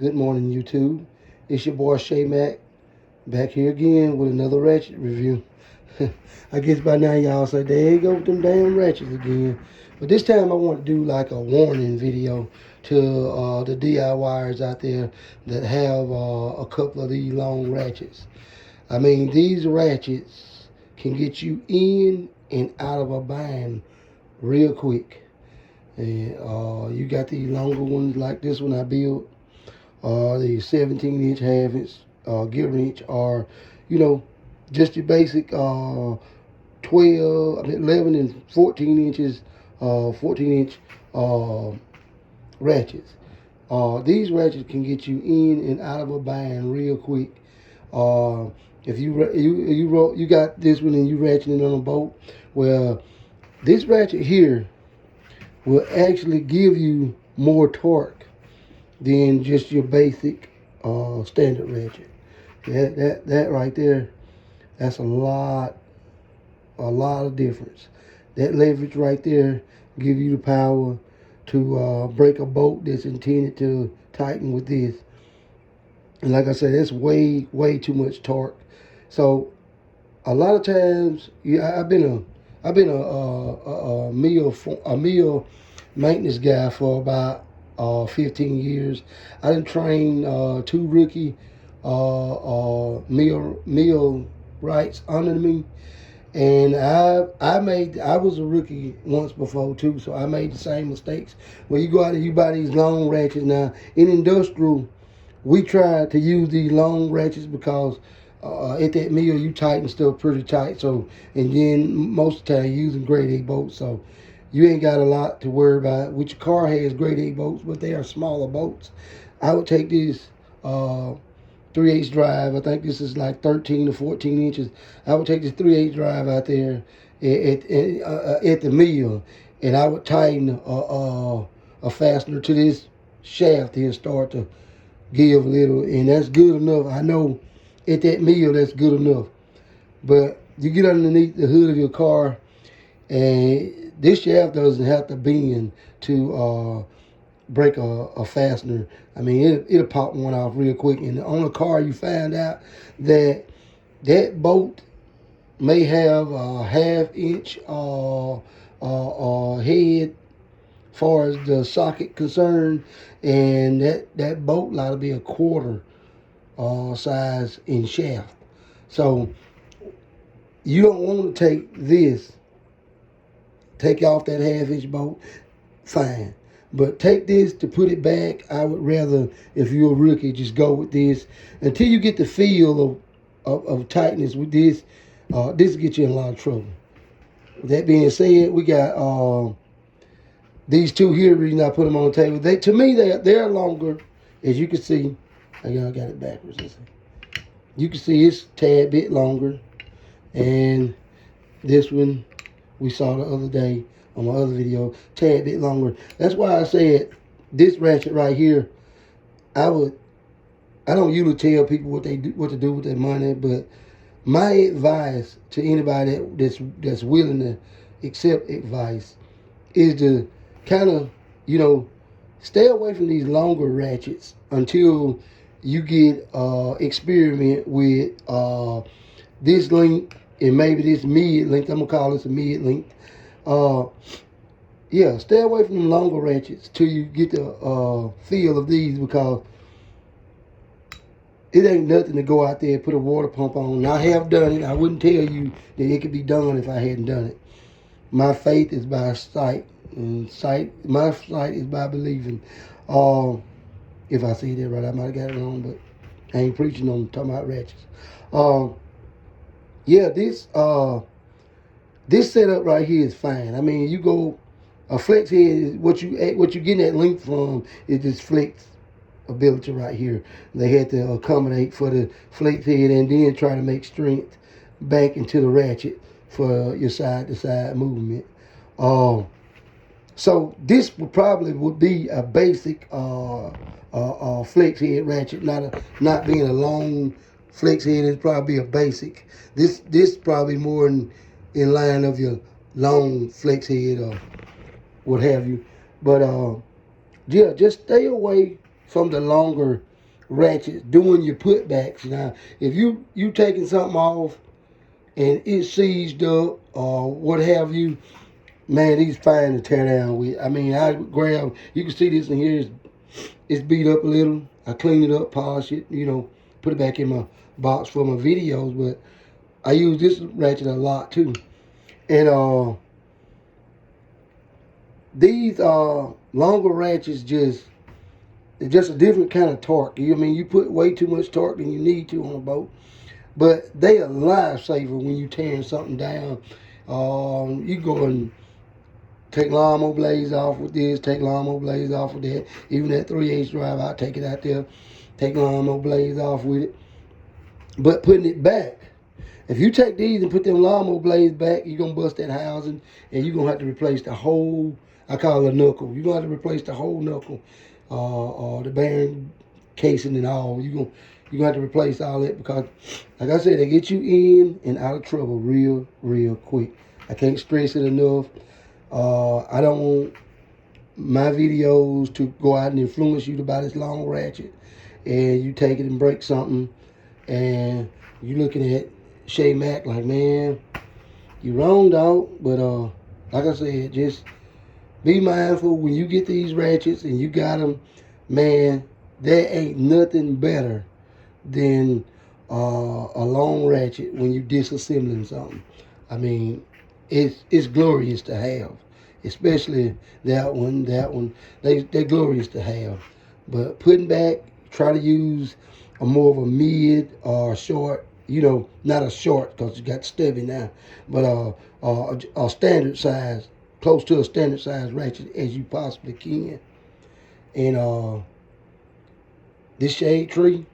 Good morning, YouTube. It's your boy Shay Mac back here again with another Ratchet review. I guess by now y'all say, there you go with them damn Ratchets again. But this time I want to do like a warning video to the DIYers out there that have a couple of these long ratchets. I mean, these ratchets can get you in and out of a bind real quick. And you got these longer ones like this one I built, the 17-inch half-inch gear wrench, or just your basic 11 and 14 inches, 14-inch ratchets. These ratchets can get you in and out of a bind real quick. Uh, if you got this one and you ratcheting on a boat, well, this ratchet here will actually give you more torque than just your basic standard ratchet. That right there, that's a lot of difference. That leverage right there give you the power to break a bolt that's intended to tighten with this. And like I said, that's way too much torque. So a lot of times, yeah, I've been a mill maintenance guy for about 15 years. I done trained two rookie mill rights under me, and I was a rookie once before too, so I made the same mistakes. When you go out and you buy these long ratchets now in industrial, we try to use these long ratchets because at that mill you tighten stuff pretty tight. So, and then most of the time you're using grade A bolts, so you ain't got a lot to worry about. Which your car has grade A bolts, but they are smaller bolts. I would take this 3/8 drive. I think this is like 13 or 14 inches. I would take this 3/8 drive out there at the mill, and I would tighten a fastener to this shaft here, start to give a little, and that's good enough. I know at that mill that's good enough. But you get underneath the hood of your car, and this shaft doesn't have to bend to break a fastener. I mean, it'll pop one off real quick. And on a car, you find out that that bolt may have a half-inch head far as the socket concerned, and that bolt ought to be a quarter size in shaft. So you don't want to take off that half-inch bolt, fine. But take this to put it back. I would rather, if you're a rookie, just go with this until you get the feel of tightness with this. This will get you in a lot of trouble. With that being said, we got these two here. The reason I put them on the table, to me they're longer, as you can see. I got it backwards. You can see it's a tad bit longer, and this one we saw the other day on my other video, tad bit longer. That's why I said this ratchet right here, I don't usually tell people what to do with their money, but my advice to anybody that's willing to accept advice is to kind of, stay away from these longer ratchets until you get experiment with this length and maybe this mid length. I'm gonna call this a mid length. Uh, yeah, stay away from them longer ratchets till you get the feel of these, because it ain't nothing to go out there and put a water pump on. And I have done it. I wouldn't tell you that it could be done if I hadn't done it. My faith is by sight, and my sight is by believing. If I see that right, I might have got it wrong, but I ain't preaching on talking about ratchets. Yeah, this setup right here is fine. I mean, you go a flex head is what you getting that length from is this flex ability right here. They had to accommodate for the flex head and then try to make strength back into the ratchet for your side to side movement. So this would be a basic flex head ratchet, not being a long flex head. It'd probably be a basic. This probably more in line of your long flex head or what have you. But yeah, just stay away from the longer ratchets doing your putbacks. Now, if you taking something off and it's seized up or what have you, man, these fine to tear down with. I mean, I grab. You can see this in here. It's beat up a little. I clean it up, polish it. Put it back in my box for my videos. But I use this ratchet a lot too. And these longer ratchets it's just a different kind of torque. You put way too much torque than you need to on a boat. But they are lifesaver when you tearing something down. You go and take lawnmower blades off with this, take lawnmower blades off with that. Even that 3/8 drive, I take it out there, take lawnmower blades off with it. But putting it back, if you take these and put them lawnmower blades back, you're going to bust that housing and you're going to have to replace the whole, I call it a knuckle. You're going to have to replace the whole knuckle, the bearing casing and all. You're going to have to replace all that because, like I said, they get you in and out of trouble real, real quick. I can't stress it enough. I don't want my videos to go out and influence you to buy this long ratchet and you take it and break something and you looking at Shay Mac like, man, you wrong, dog. But like I said, just be mindful when you get these ratchets and you got them, man, there ain't nothing better than a long ratchet when you disassembling something. I mean, it's glorious to have, especially that one. They're glorious to have. But putting back, try to use a more of a mid or short. Not a short because you got stubby now, but a standard size, close to a standard size ratchet as you possibly can. And this shade tree,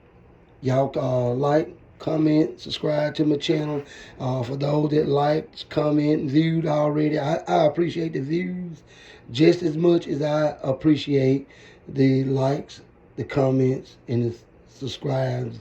y'all like, comment, subscribe to my channel. For those that liked, comment, and viewed already, I appreciate the views just as much as I appreciate the likes, the comments, and the subscribes.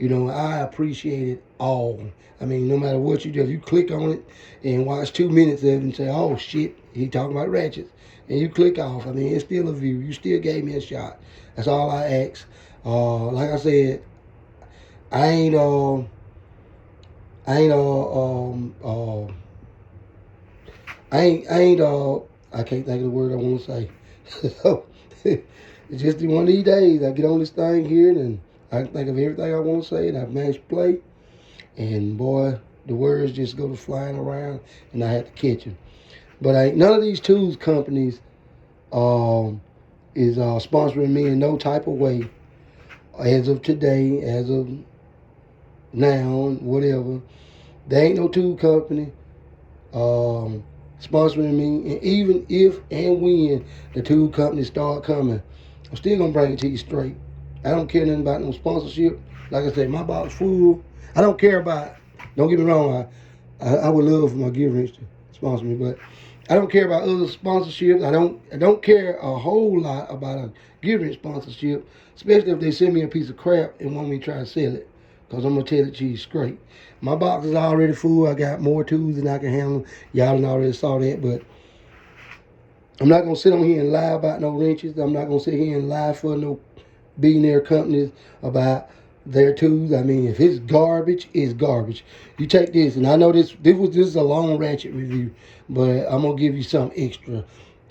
I appreciate it all. I mean, no matter what you do, if you click on it and watch 2 minutes of it and say, oh shit, he talking about ratchets, and you click off, I mean, it's still a view. You still gave me a shot. That's all I ask. Like I said, I ain't I ain't I can't think of the word I want to say. So it's just one of these days I get on this thing here and I think of everything I want to say and I mash play, and boy, the words just go to flying around and I have to catch them. But none of these tools companies is sponsoring me in no type of way as of today, as of now, whatever. There ain't no tool company sponsoring me. And even if and when the tool companies start coming, I'm still going to bring it to you straight. I don't care nothing about no sponsorship. Like I said, my box full. I don't care about, don't get me wrong, I would love for my Gear Wrench to sponsor me, but I don't care about other sponsorships. I don't care a whole lot about a Gear Wrench sponsorship, especially if they send me a piece of crap and want me to try to sell it. Because I'm going to tell it to you straight. My box is already full. I got more tools than I can handle. Y'all done already saw that. But I'm not going to sit on here and lie about no wrenches. I'm not going to sit here and lie for no billionaire companies about their tools. I mean, if it's garbage, it's garbage. You take this, and I know this is a long ratchet review, but I'm going to give you something extra.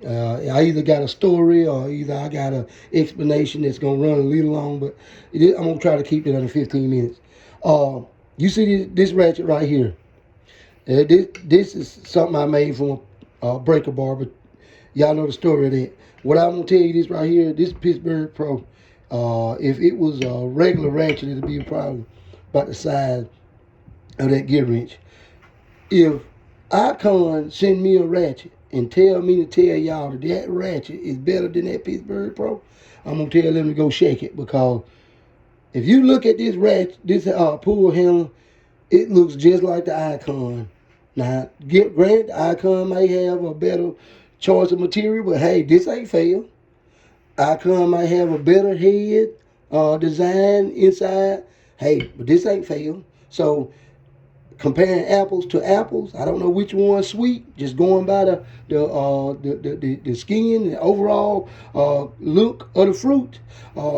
I either got a story or either I got an explanation that's going to run a little long, but I'm going to try to keep it under 15 minutes. You see this ratchet right here. This is something I made from a breaker bar, but y'all know the story of that. What I'm going to tell you this right here, this Pittsburgh Pro, if it was a regular ratchet, it'd be probably about the size of that gear wrench. If Icon send me a ratchet and tell me to tell y'all that ratchet is better than that Pittsburgh Pro, I'm going to tell them to go shake it, because if you look at this ratchet, this pull handle, it looks just like the Icon. Now, granted, the Icon may have a better choice of material, but hey, this ain't fail. Icon might have a better head design inside. Hey, but this ain't fail. So comparing apples to apples. I don't know which one's sweet. Just going by the skin, the overall look of the fruit.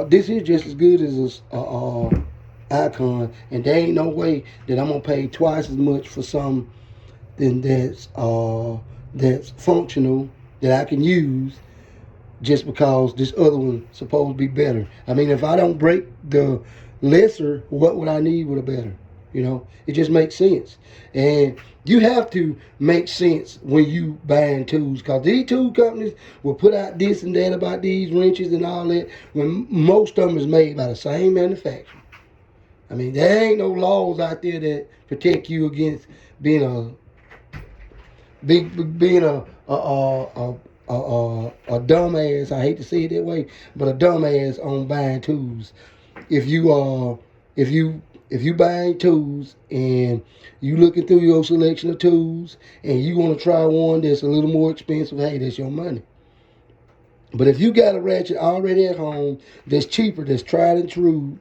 This is just as good as a icon, and there ain't no way that I'm gonna pay twice as much for something that's functional that I can use just because this other one supposed to be better. I mean, if I don't break the lesser, what would I need with a better? You know, it just makes sense. And you have to make sense when you buying tools, because these tool companies will put out this and that about these wrenches and all that when most of them is made by the same manufacturer. I mean, there ain't no laws out there that protect you against being being a dumbass. I hate to say it that way, but a dumbass on buying tools. If you if you buying tools and you looking through your selection of tools and you want to try one that's a little more expensive, hey, that's your money. But if you got a ratchet already at home that's cheaper, that's tried and true,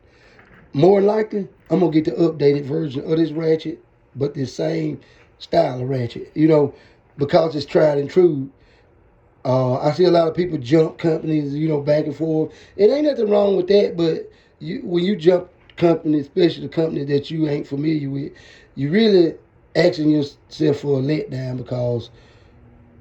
more than likely, I'm going to get the updated version of this ratchet, but the same style of ratchet, you know, because it's tried and true. I see a lot of people jump companies, you know, back and forth. It ain't nothing wrong with that, but when you jump companies, especially the company that you ain't familiar with, you really asking yourself for a letdown because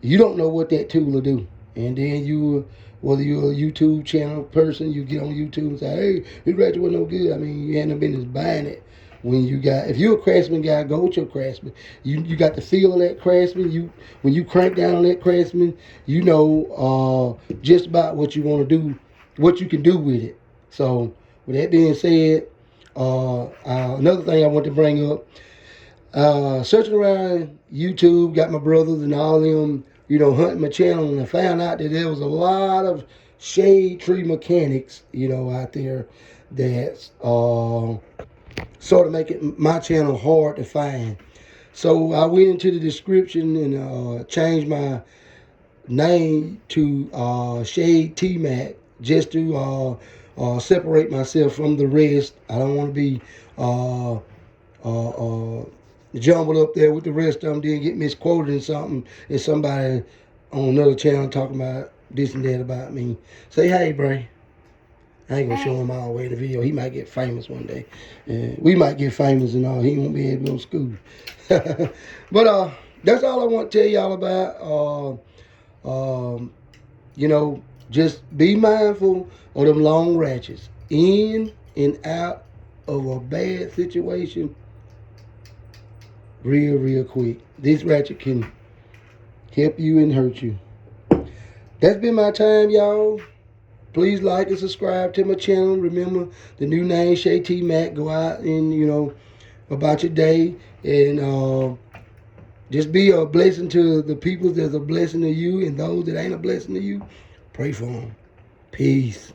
you don't know what that tool will do. And then whether you're a YouTube channel person, you get on YouTube and say, hey, this ratchet was no good. I mean, you hadn't been just buying it. If you're a Craftsman guy, go with your Craftsman. You got the feel of that Craftsman. When you crank down on that Craftsman, you know just about what you want to do, what you can do with it. So with that being said, another thing I want to bring up, searching around YouTube, got my brothers and all them, you know, hunting my channel, and I found out that there was a lot of shade tree mechanics, you know, out there that's sort of making my channel hard to find. So I went into the description and changed my name to Shade T-Mac just to separate myself from the rest. I don't want to be uh, jumbled up there with the rest of them, then get misquoted or something, and somebody on another channel talking about this and that about me. Say, hey, Bray. I ain't gonna show him all the way in the video. He might get famous one day. We might get famous and all. He won't be able to go to school. But that's all I want to tell y'all about. You know, just be mindful of them long ratchets. In and out of a bad situation real quick. This ratchet can help you and hurt you. That's been my time, y'all. Please like and subscribe to my channel. Remember the new name, Shay T Mac. Go out and, you know, about your day. And just be a blessing to the people that's a blessing to you. And those that ain't a blessing to you, pray for them. Peace.